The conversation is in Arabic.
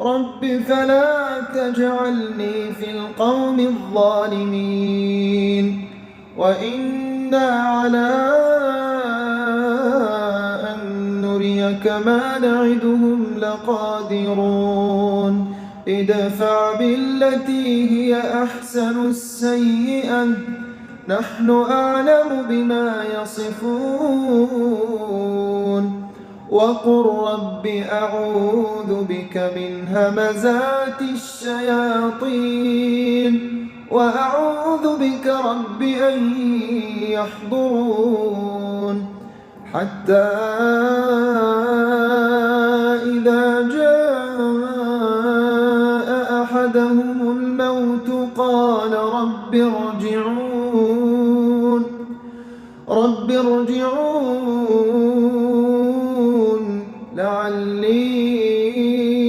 رب فلا تجعلني في القوم الظالمين وإنا على أن نريك ما نعدهم لقادرون ادفع بالتي هي أحسن السيئة نحن أعلم بما يصفون وقل رب أعوذ بك من همزات الشياطين وأعوذ بك رب أن يحضرون حتى إذا جاء أحدهم الموت قال رب ارجعون